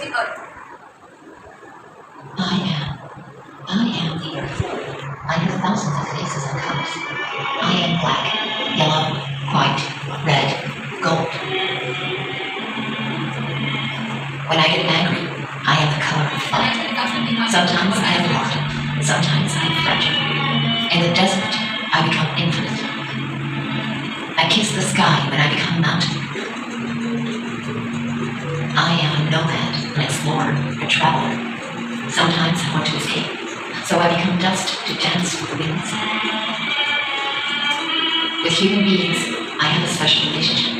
untouched earth. I am the earth. I have thousands of faces and colors. I am black, yellow, white, red, gold. When I get angry, I am the color of fire. Sometimes I am hot, sometimes I am fragile. In the desert, I become infinite. I kiss the sky when I become a mountain. I am a nomad, an explorer, a traveler. Sometimes I want to escape, so I become dust to dance with the winds. With human beings, I have a special relationship.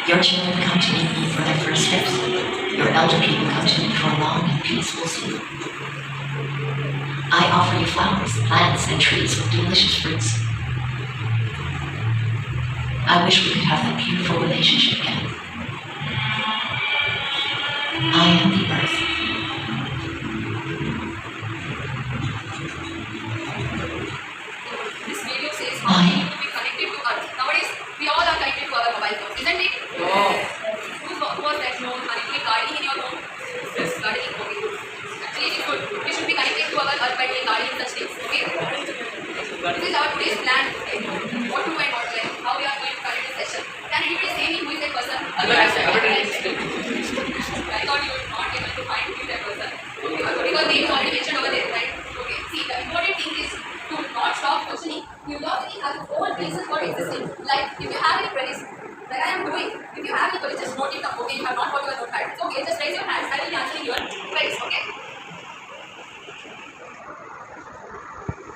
Your children come to meet me for their first steps. Your elder people come to me for a long and peaceful sleep. I offer you flowers, plants, and trees with delicious fruits. I wish we could have that beautiful relationship again. I am the earth. This video says how we need to be connected to earth. Nowadays, we all are connected to our mobile phones, isn't it? Who was that known? Currently gardening in your home? Yes. Gardening, okay. Actually, it is good. We should be connected to our earth by doing gardening such things, okay? This is our today's plan, okay? What to and what to like, how we are going to connect this session. Can anybody say me who is that person? I thought you would not be able to find who is that person. Okay, because name is already mentioned over there, right? Okay, see, the important thing is to not stop questioning. Curiosity has its own reasons for existing. Like, if you have any queries, like I am doing, if you have any queries, just note it down. Okay, you have not got your notepad. It's okay, just raise your hands. I will be answering your queries, okay?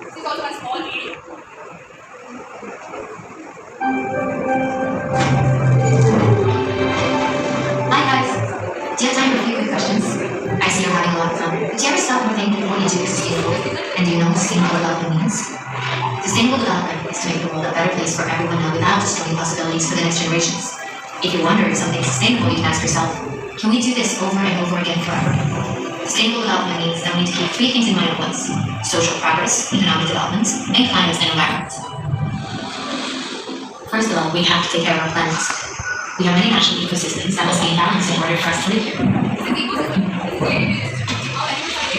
This is also a small video. Hi guys. Do you have time for a few quick questions? I see you're having a lot of fun. But do you ever stop and think what you do is sustainable? And do you know what sustainable development means? Sustainable development is to make the world a better place for everyone now without destroying possibilities for the next generations. If you wonder if something is sustainable, you can ask yourself, can we do this over and over again forever? Sustainable development means that we need to keep three things in mind at once: social progress, economic development, and climate and environment. First of all, we have to take care of our planet. We have many natural ecosystems that must be in balance in order for us to live here. The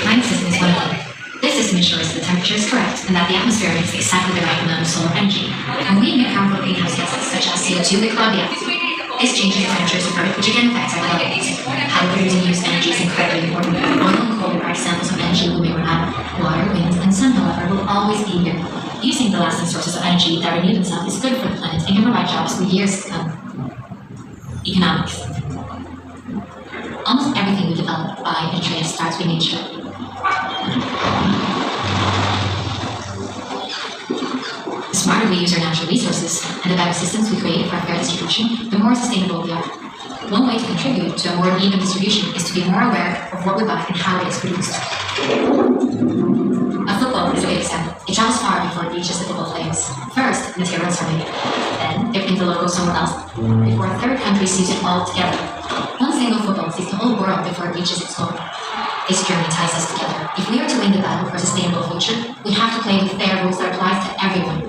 climate system is one of them. This system ensures that the temperature is correct and that the atmosphere emits exactly the right amount of solar energy. When we emit harmful greenhouse gases such as CO2 like carbon dioxide, this changes the temperatures of Earth, which again affects our climate. How we're using use energy is incredibly important. Oil and coal are examples of energy we may run out. Water, wind, and sun, however, will always be here. Using the lasting sources of energy that renew themselves is good for the planet and can provide jobs for years to come. Economics. Almost everything we develop, buy, and trade starts with nature. The smarter we use our natural resources and the better systems we create for a fair distribution, the more sustainable we are. One way to contribute to a more even distribution is to be more aware of what we buy and how it is produced. A football is a good example. It travels far before it reaches the football players. First, materials are made. Then, they print the logo somewhere else, before a third country sees it all together. One single football sees the whole world before it reaches its goal. This journey ties us together. If we are to win the battle for a sustainable future, we have to play with fair rules that apply to everyone.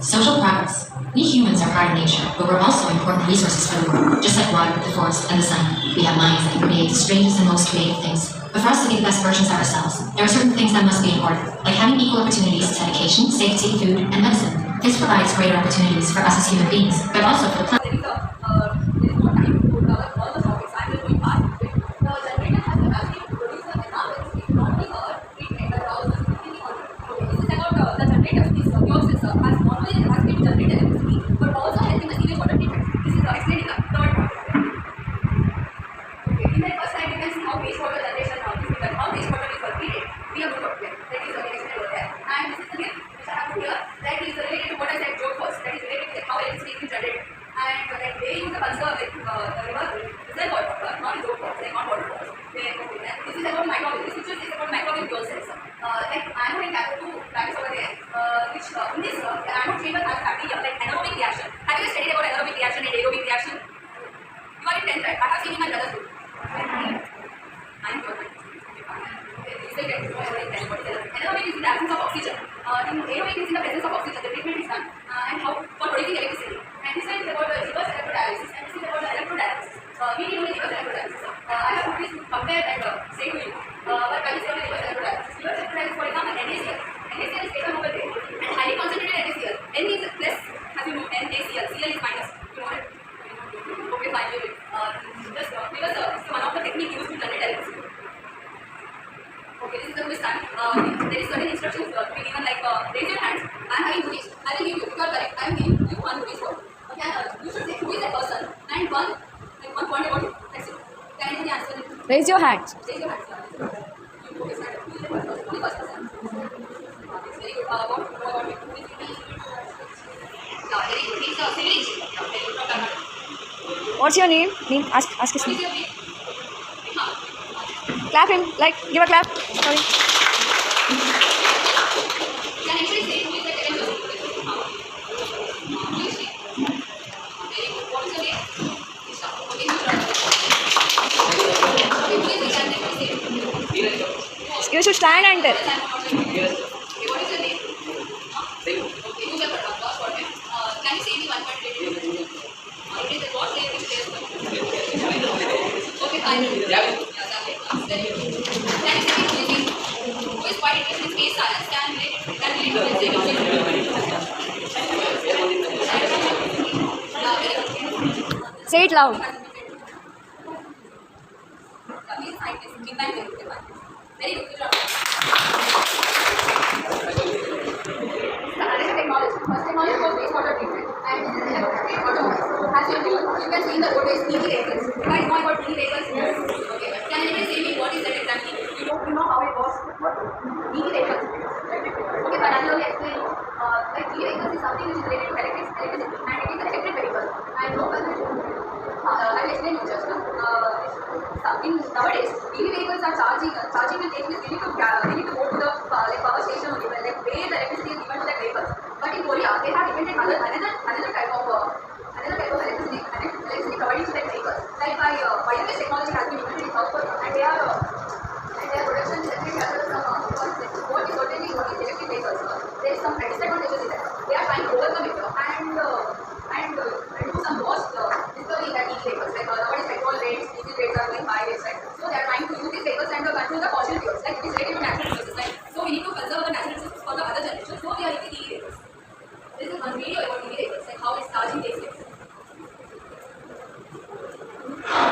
Social progress. We humans are part of nature, but we're also important resources for the world. Just like water, the forest, and the sun, we have minds that can create the strangest and most creative things. But for us to be the best versions of ourselves, there are certain things that must be in order, like having equal opportunities to education, safety, food, and medicine. This provides greater opportunities for us as human beings, but also for the planet. There is no time to cover all the topics. I will going fast. The generator has the capacity to produce the enough electricity, not only treatment, but also completely on. Okay, this is about the generator. This fuel system has not only the capacity to generate electricity, but also helping the sewage water treatment. This is explaining the third point. Okay, in the first slide, you can see how wastewater generation is because how wastewater is treated. We have looked at that is explained over there. And this is the myth which I have put here. That is related to what I said joke first. That is related to how electricity is generated. And like they use the conserve like the river reservoir water, not joke water, like not water falls. This is about microwave. This picture is about microwave fuel cells. Like anode and cathode two lines over there, which in this the anode chamber has bacteria like anaerobic reaction. Have you studied about anaerobic reaction and aerobic reaction? You are in 10th, right? I have seen in my brother's school. I'm good. Anaerobic is in the absence of oxygen. In aerobic is in the presence of oxygen. The treatment is done. And how for producing electricity. And this one is about the reverse electrodialysis. And this is about the electrodialysis. CL. CL is minus. You know it? Okay, fine. Just give us one of the technique used to generate electricity. Okay, this is the quiz time. There is certain instructions to be given like raise your hands. I am having goodies. I will give you. If you are correct, I am giving you one goodies for. Okay, you should say who is that person and one point about it. That's it. Can anybody answer it? Raise your hand. Raise your hands. Okay, sir. Who is the first person? Only first person. It's very good. What about it? Who is it? Yeah, very good. He's a civil engineer. Yeah, very good. From Karnataka. What's your name? Ask his What is name. your name? Huh. Clap him. Like, give a clap. Sorry. Can actually say who is the second person? Who is she? Very good. What is your name? Isha. Okay, Isha. Okay, who is the can actually say? You should stand and tell. Okay, what is your name? Okay, who is the last one? Can you say me one point later? It is what name is there? Okay, fine. Yeah, that makes sense. Very good. Can you say me who is quite interested in space science? Can relate to the same object? Yeah, very good. Say it loud. He is scientist. Big Bang theory. Okay, fine. Very good. Good job. Another technology. First technology was wastewater treatment, and electric water. As you know, you can see in the road is PV vehicles. You guys know about PV vehicles? Yes. Okay. Can anybody say me what is that exactly? You know how it works? PV vehicles. Okay, but I will only explain. Like PV vehicles is something which is related to electricity, and it is an electric vehicle. And no one will. I will explain you just now. Nowadays, PV vehicles are charging will take place. We need to go to the power station only, where where the electricity is given to that vehicle. But in Korea, they have invented another type of electricity providing to that vehicle. Like by wireless technology has been invented in South Korea, and their production is actually what is electric vehicles. There is some disadvantages in that. They are trying to overcome it and do some cost discovery in that EV vehicles. Like nowadays petrol rates, diesel rates are going high, right? So they are trying to use these vehicles and control the fossil fuels. Like it is related to natural resources, right? So we need to conserve the natural resources for the other generations. So we are using EV vehicles. This is one video about EV vehicles, like how it's charging takes place.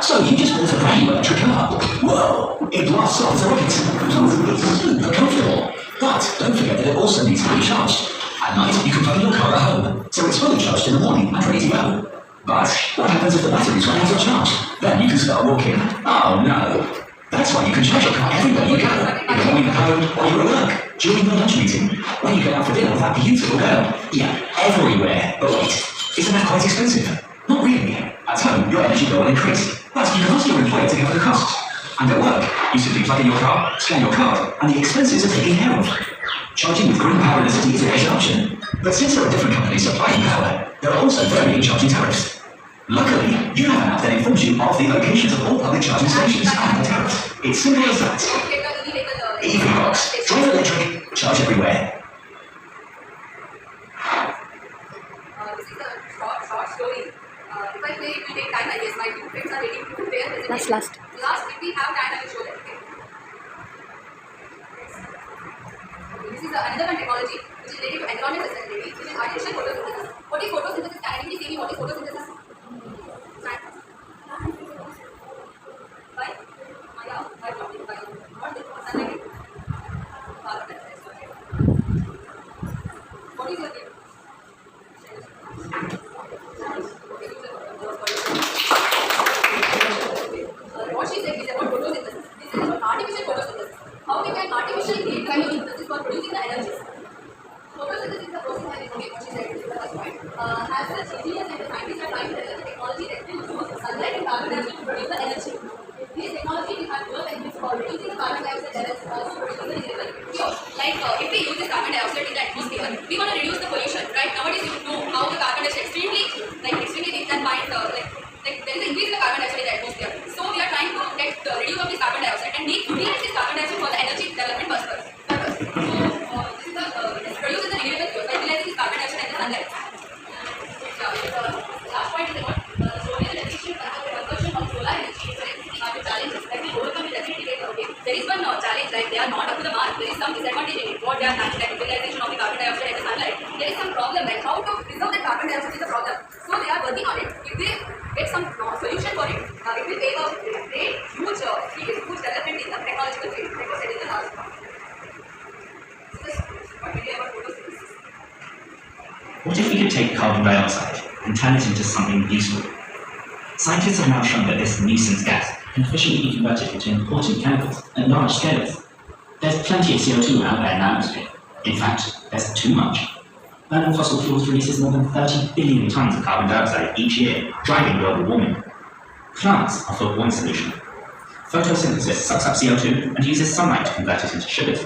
So you just built a brand new electric car. Whoa! It blasts off as a rocket. It's super comfortable. But don't forget that it also needs to be charged. At night, you can plug your car at home, so it's fully charged in the morning and ready to go. But what happens if the batteries run out of charge? Then you can start walking. Oh no! That's why you can charge your car everywhere you go. In the morning at home, or you're at work, during your lunch meeting, when you go out for dinner with that beautiful girl. Yeah, everywhere. But wait, isn't that quite expensive? Not really. At home, your energy bill will increase, but you can ask your employer to cover the costs. And at work, you simply plug in your car, scan your card, and the expenses are taken care of. Charging with green power in the city is a great option, but since there are different companies supplying power, there are also varying charging tariffs. Luckily, you have an app that informs you of the locations of all public charging stations and the tariffs. It's simple as that. EV box, drive electric, charge everywhere. This is a short story. If I play it will take time, I guess my two friends are waiting to prepare presentation. Last. If we have time, I will show them. Okay. This is another one technology which is related to environment sustainability, which is artificial photosynthesis. What is photosynthesis? Can anybody say me what is photosynthesis? Why? Yeah, why not? What is sunlight? What is your name? What she said is about photosynthesis. This is about artificial photosynthesis. How we can artificially create photosynthesis for producing the energy. Photosynthesis is the process that is okay, what she said is the first point. As such, engineers and the scientists are trying to develop the technology that will use sunlight and carbon dioxide to produce the energy. This technology will have dual benefits for reducing the carbon dioxide levels and also producing the renewable fuels. Like if we use this carbon dioxide in the atmosphere, we want to reduce the pollution, right? Nowadays you know how the carbon dioxide extremely big than mind, there is an increase in the carbon dioxide in the atmosphere. So we are trying to reduce of this carbon dioxide and utilize this carbon dioxide for the energy development purpose. So this is produced in the renewable fuels by utilizing this carbon dioxide and the sunlight. Last point is about solar electricity conversion of solar energy into electricity are the challenges that will overcome with every decade. Okay, there is one challenge, like they are not up to the mark. There is some disadvantage in it. What they are having, like utilization of the carbon dioxide and the sunlight. There is some problem, like how to preserve the carbon dioxide is a problem. So they are working on it. If they get some solution for it, it will take a great, huge development in the technological field. That was said in the last part. This is what we do about photosynthesis. What if we could take carbon dioxide and turn it into something useful? Scientists have now shown that this nuisance gas can efficiently be converted into important chemicals at large scales. There's plenty of CO2 out there in the atmosphere. In fact, there's too much. Burning fossil fuels releases more than 30 billion tons of carbon dioxide each year, driving global warming. Plants offer one solution. Photosynthesis sucks up CO2 and uses sunlight to convert it into sugars.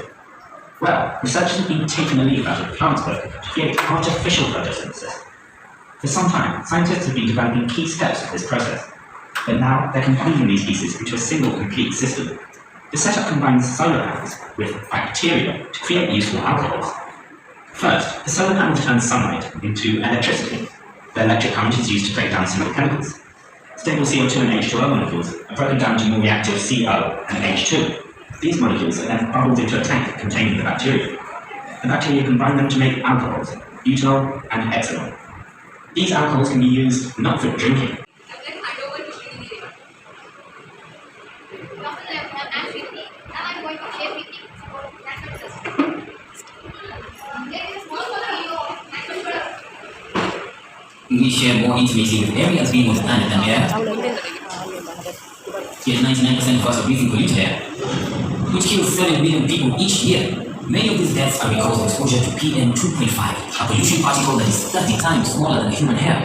Well, researchers have been taking a leaf out of plants' work to create artificial photosynthesis. For some time, scientists have been developing key steps of this process, but now they're combining these pieces into a single complete system. The setup combines solar panels with bacteria to create useful alcohols. First, the solar panels turn sunlight into electricity. The electric current is used to break down simple chemicals. Stable CO2 and H2O molecules are broken down to more reactive CO and H2. These molecules are then bubbled into a tank containing the bacteria. The bacteria combine them to make alcohols, butanol and hexanol. These alcohols can be used not for drinking. I would like to hand over to Srini. I'm Srini. Now I'm going to share with you about natural resources. There is a small video of natural resources. We share more intimacy with areas being on the planet than air. Yet 99% of us are breathing polluted air, which kills 7 million people each year. Many of these deaths are because of exposure to PM 2.5, a pollution particle that is 30 times smaller than human hair.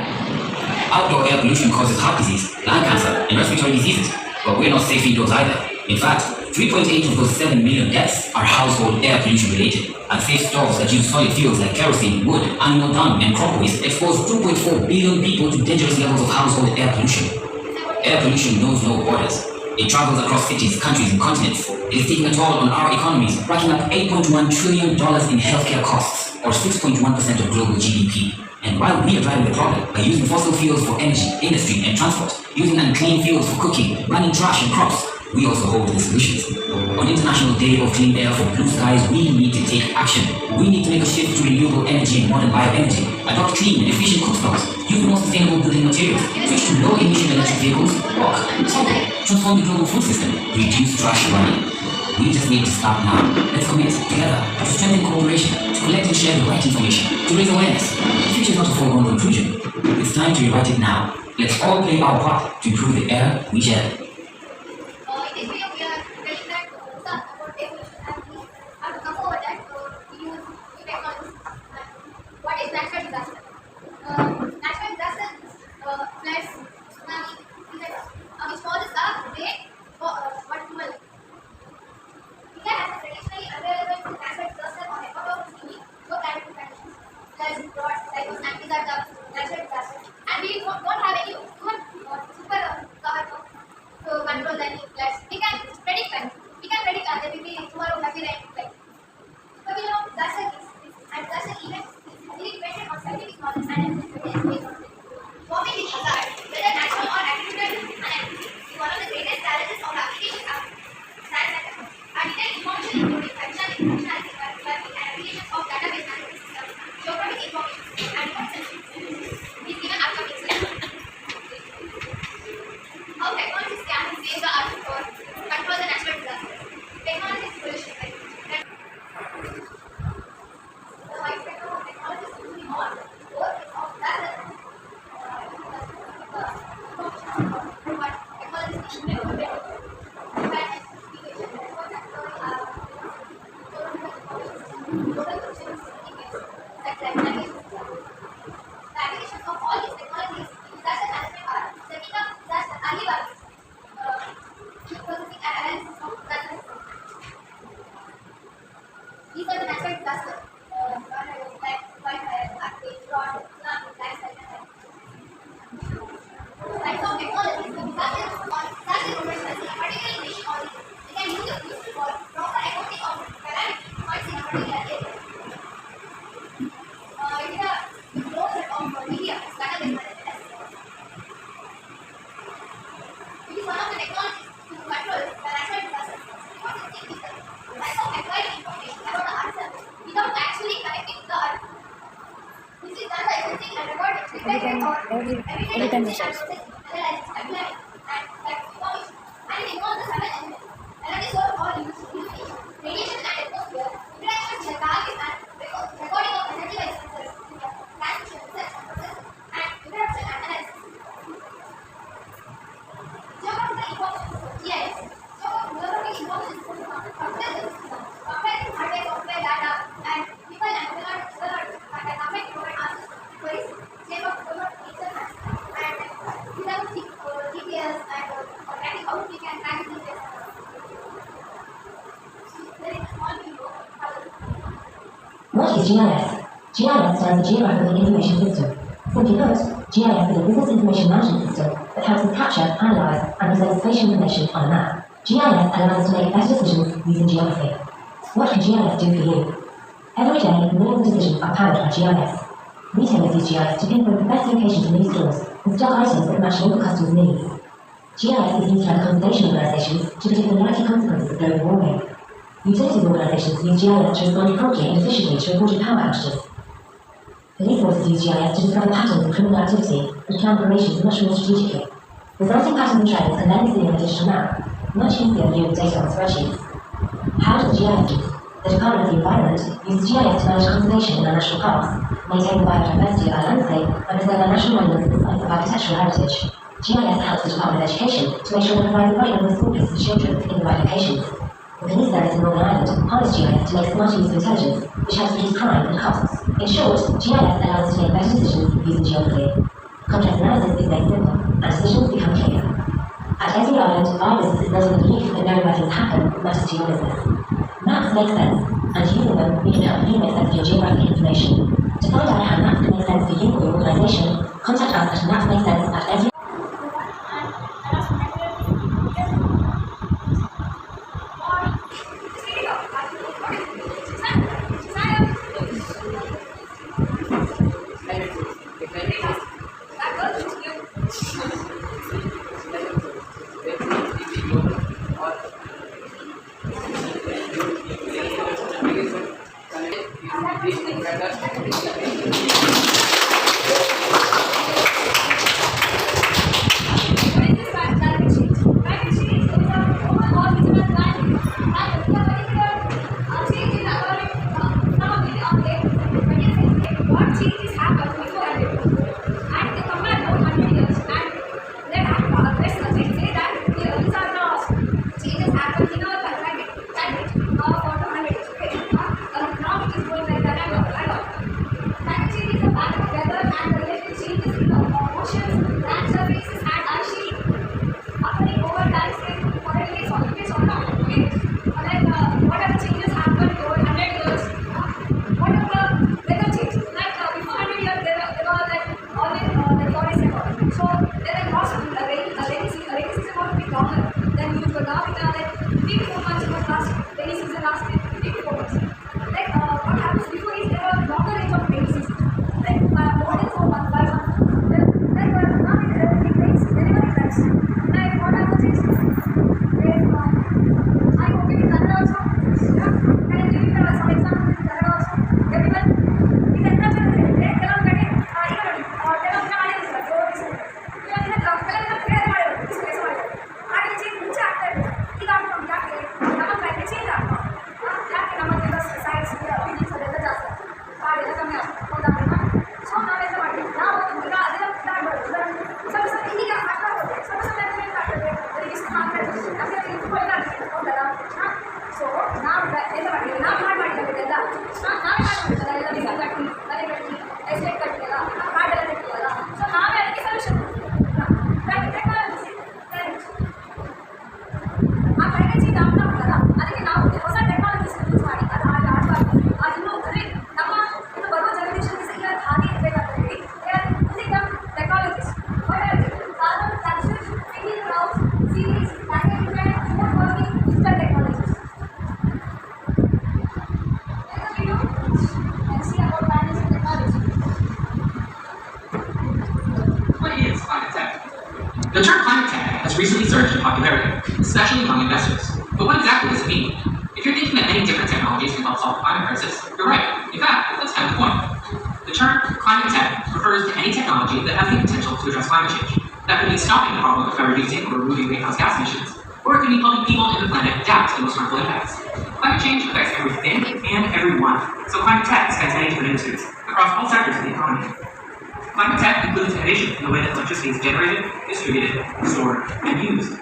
Outdoor air pollution causes heart disease, lung cancer, and respiratory diseases, but we're not safe indoors either. In fact, 3.8 of those 7 million deaths are household air pollution related, and safe stoves that use solid fuels like kerosene, wood, animal dung, and crop waste expose 2.4 billion people to dangerous levels of household air pollution. Air pollution knows no borders. It travels across cities, countries, and continents. It is taking a toll on our economies, racking up $8.1 trillion in healthcare costs, or 6.1% of global GDP. And while we are driving the problem by using fossil fuels for energy, industry, and transport, using unclean fuels for cooking, burning trash and crops, we also hold the solutions. On International Day of Clean Air for Blue Skies, we need to take action. We need to make a shift to renewable energy and modern bioenergy, adopt clean and efficient cookstoves, use more sustainable building materials, switch to low-emission electric vehicles, walk, cycle, transform the global food system, reduce trash running. We just need to start now. Let's commit together to strengthen cooperation, to collect and share the right information, to raise awareness. The future is not a foregone conclusion. It's time to rewrite it now. Let's all play our part to improve the air we share. In this video, we are telling that about air pollution and we have to come over that we use new technologies. What is natural disaster? Natural disaster, floods, tsunami, etc. Which causes a great what we will. India has a traditionally unrelevant natural disaster on account of extremely low climate conditions. Floods, droughts, typhoons, and these are the natural disasters. And we don't have any human super cover. So every 10 minutes. What is GIS? GIS stands for Geographical Information System. Simply put, GIS is a business information management system that helps us capture, analyse, and present spatial information on a map. GIS allows us to make better decisions using geography. What can GIS do for you? Every day, millions of decisions are powered by GIS. Retailers use GIS to pinpoint the best locations in new stores and stock items that match local customers' needs. GIS is used by conservation organisations to predict the likely consequences of global warming. Utilities organisations use GIS to respond promptly and efficiently to reported power outages. Police forces use GIS to discover patterns in criminal activity and plan operations much more strategically. Resulting patterns and trends can then be seen on a digital map, much easier than viewing data on spreadsheets. How does GIS use? The Department of the Environment uses GIS to manage conservation in our national parks, maintain the biodiversity of our landscape, and preserve our national monuments and sites of architectural heritage. GIS helps the Department of Education to make sure they provide the right number of school places for children in the right locations. The police service in Northern Ireland harness GIS to make smarter use of intelligence, which helps reduce crime and costs. In short, GIS allows us to make better decisions using geography. Complex analysis is made simple, and decisions become clear. At Every Island, our business is built on the belief that knowing where things happen matters to your business. Maps make sense, and using them, we can help you make sense of your geographic information. To find out how maps can make sense for you or your organisation, contact us at mapsmakesense@every The term climate tech has recently surged in popularity, especially among investors. But what exactly does it mean? If you're thinking that many different technologies can help solve the climate crisis, you're right. In fact, that's kind of the point. The term climate tech refers to any technology that has the potential to address climate change. That could be stopping the problem by reducing or removing greenhouse gas emissions, or it could be helping people and the planet adapt to the most harmful impacts. Climate change affects everything and everyone, so climate tech spans many different industries across all sectors of the economy. Climate tech includes innovation in the way that electricity is generated, distributed, stored, and used.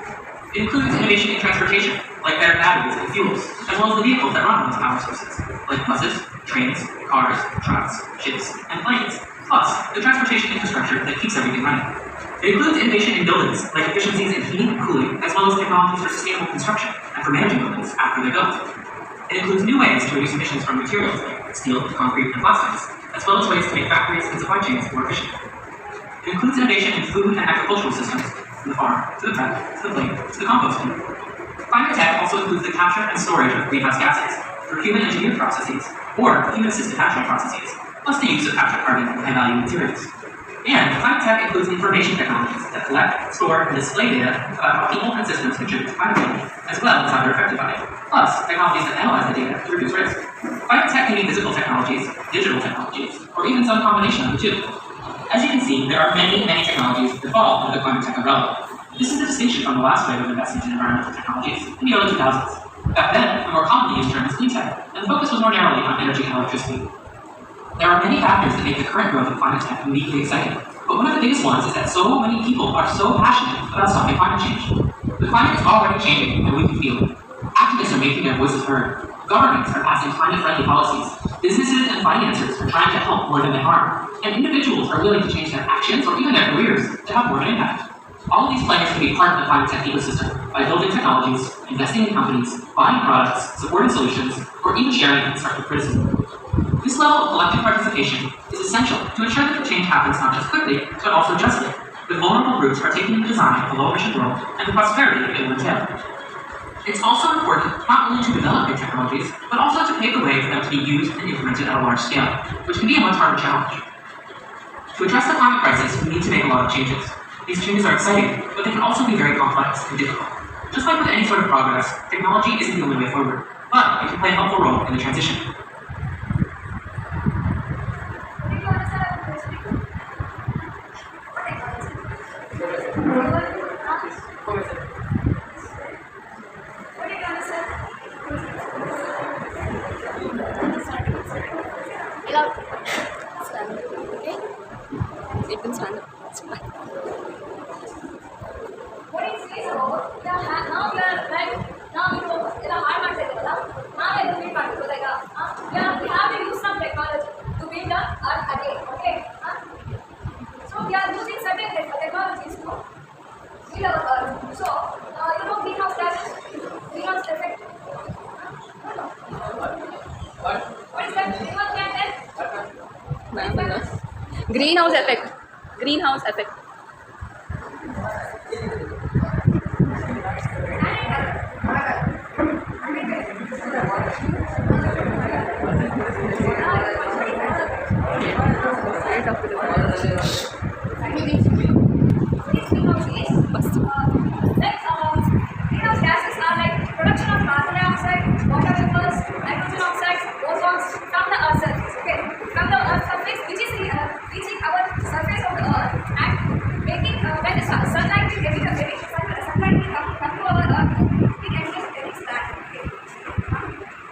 It includes innovation in transportation, like better batteries and fuels, as well as the vehicles that run on those power sources, like buses, trains, cars, trucks, ships, and planes, plus the transportation infrastructure that keeps everything running. It includes innovation in buildings, like efficiencies in heating and cooling, as well as technologies for sustainable construction and for managing buildings after they're built. It includes new ways to reduce emissions from materials like steel, concrete, and plastics, as well as ways to make factories and supply chains more efficient. It includes innovation in food and agricultural systems, from the farm, to the prep, to the plate, to the composting. Climate tech also includes the capture and storage of greenhouse gases through human-engineered processes or human-assisted natural processes, plus the use of captured carbon and high-value materials. And climate tech includes information technologies that collect, store, and display data about how people and systems contribute to climate change, as well as how they're affected by it, plus technologies that analyze the data to reduce risk. Climate tech can be physical technologies, digital technologies, or even some combination of the two. As you can see, there are many, many technologies that fall under the climate tech umbrella. This is a distinction from the last wave of investment in environmental technologies in the early 2000s. Back then, the more commonly used term is clean tech, and the focus was more narrowly on energy and electricity. There are many factors that make the current growth of climate tech uniquely exciting, but one of the biggest ones is that so many people are so passionate about stopping climate change. The climate is already changing, and we can feel it. Activists are making their voices heard. Governments are passing climate-friendly policies. Businesses and financiers are trying to help more than they harm. And individuals are willing to change their actions or even their careers to have more of an impact. All of these players can be part of the climate tech ecosystem by building technologies, investing in companies, buying products, supporting solutions, or even sharing constructive criticism. This level of collective participation is essential to ensure that the change happens not just quickly, but also justly, with vulnerable groups partaking in the design of a low-emission world and the prosperity it will entail. It's also important not only to develop new technologies, but also to pave the way for them to be used and implemented at a large scale, which can be a much harder challenge. To address the climate crisis, we need to make a lot of changes. These changes are exciting, but they can also be very complex and difficult. Just like with any sort of progress, technology isn't the only way forward, but it can play a helpful role in the transition. It can stand up. It's fine. What it says about now we are like now we know in a hard mark set now we are doing part like we have to use some technology to build the earth again, okay? So we are using certain technologies to build our earth. So greenhouse gases, greenhouse effect. What is that? Anyone can tell? Greenhouse effect. Greenhouse effect. Greenhouse gases are like production of carbon dioxide, water vapors, nitrogen oxides, ozone from the Earth's surface. Okay, from the Earth's surface, which is reaching our surface of the Earth and making when the sunlight is getting sunlight will come to our Earth, it emits that. Okay.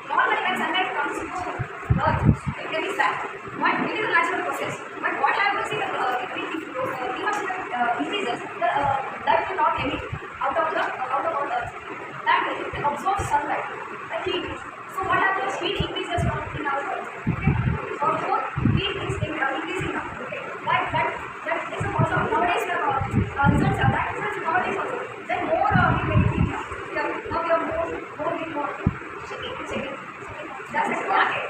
Normally, when sunlight comes to Earth, it emits that. But it is a natural process. But what happens is if greenhouse increases, that will not emit out of our Earth. That will absorb sunlight, the heat. So what happens? Heat increases in our Earth. Okay. Therefore, heat is increasing now. Okay. That is a cause of nowadays the results are that results nowadays also. Then more heat now. Now we have more heat. Checking. That's the market.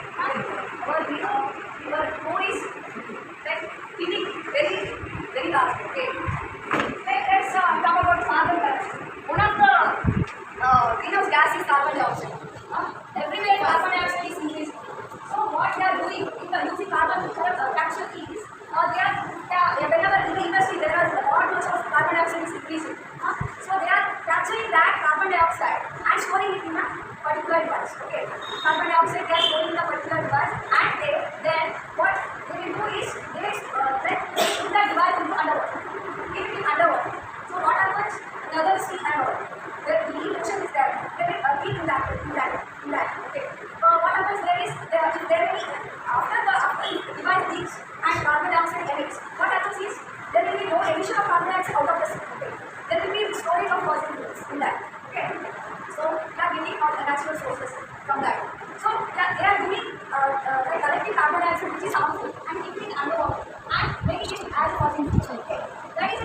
Our core is like heating very large. Okay. Let's talk about carbon dioxide. One of the greenhouse gas is carbon dioxide. Everywhere carbon dioxide is increasing. So what they are doing using carbon capture is whenever in the industry there are lot much of carbon dioxide is increasing. So they are capturing that carbon dioxide and storing it in a particular device. Okay, carbon dioxide they are storing in a particular device, and then what they will do is they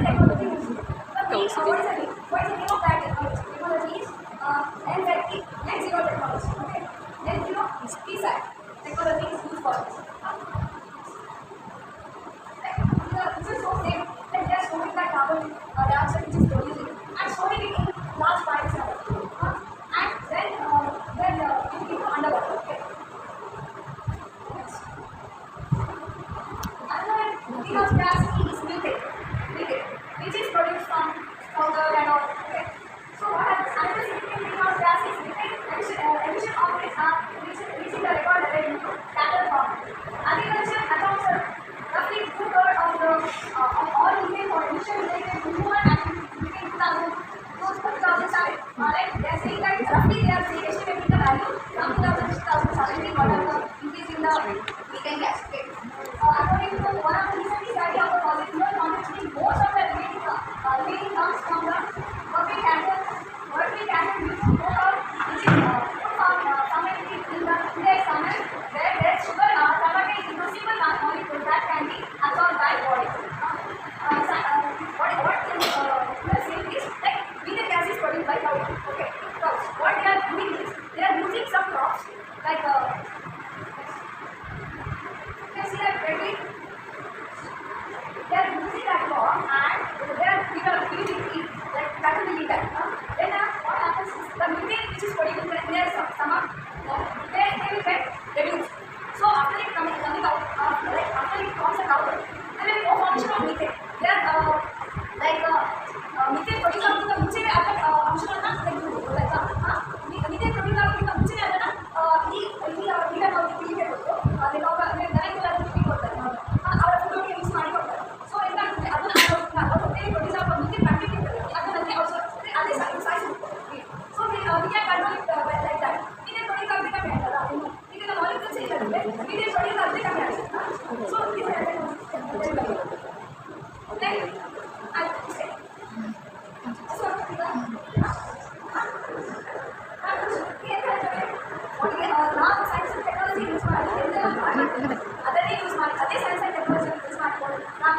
technology is used? What is the name? What is the name of that technology? Technology is net zero technology. Okay, net zero Seaside technology is used for this. This is so safe that they are storing that carbon dioxide which is producing and storing it in large piles and then it will go underwater. Okay. Another greenhouse gas is methane, which is produced from powder and all. Okay. So what happens? Another significant greenhouse gas is methane emission of it reaching the record level in cattle farming. Agriculture accounts for roughly 2/3 of all methane or emission related to human activity between 2000 to 2007. Right? They are saying that roughly they are estimating the value from 2000 to 2017 what are the increase in the methane gas. Okay. According to one of the recent study of the project, most of the remaining comes from the working capital due to coal, which is fermented in the index summit, where there is sugar converted into simple molecules that can be absorbed by body. What is saying is like methane gas is produced by cows. Okay, cows. What they are doing is they are using some crops like you can see that ready. They are using that crop and they are feeding it like that will be that. Then what happens is the methane which is produced in their stomach, they will get reduced. So after it coming out, after it comes out, there will be no formation of methane. They are methane produced out the ಮುಂಚೆನೇ ಅದರ ಅಂಶಗಳನ್ನ ತೆಗೆದುಬಿಟ್ಟು methane produced ಆಗೋದಕ್ಕಿಂತ ಮುಂಚೆನೇ ಅದನ್ನ ಈಗ ನಾವು ತಿಳಿಗೆ ಕೊಟ್ಟು ದನಕ್ಕೆಲ್ಲ ತಿಳಿ ಕೊಡ್ತಾರೆ ಅವರ ಫುಡ್ಗೆ ಯೂಸ್ ಮಾಡಿ ಕೊಡ್ತಾರೆ. ಸೊ ಏನಾಗುತ್ತೆ ಅದನ್ನ ಪ್ರೊಡ್ಯೂಸ್ ಆಗೋ methane ಕಂಟೆಂಟ್ ಇರ್ತದೆ ಅದನ್ನೇ ಅದೇ ಸಾಯಿಸ್ಬಿಟ್ಟು. So we can control it like that. methane produce ಆಗದೆ ಕಮ್ಮಿ ಆಗಲ್ಲ. ಈಗ ನಮ್ಮ ಮಾಲಿಕ್ಯೂಲ್ಸ್ ಏನಿರುತ್ತೆ methane produce ಆಗದೆ ಕಮ್ಮಿ ಆಗುತ್ತೆ. ಸೊ okay ನಾವು ಸೈನ್ಸ್ ಟೆಕ್ನಾಲಜಿ ಯೂಸ್ ಮಾಡಿ ಅದನ್ನೇ ಯೂಸ್ ಮಾಡಿ ಅದೇ ಸೈನ್ಸ್ ಆ್ಯಂಡ್ ಟೆಕ್ನಾಲಜಿ ಯೂಸ್ ಮಾಡಿಕೊಂಡು ನಾವು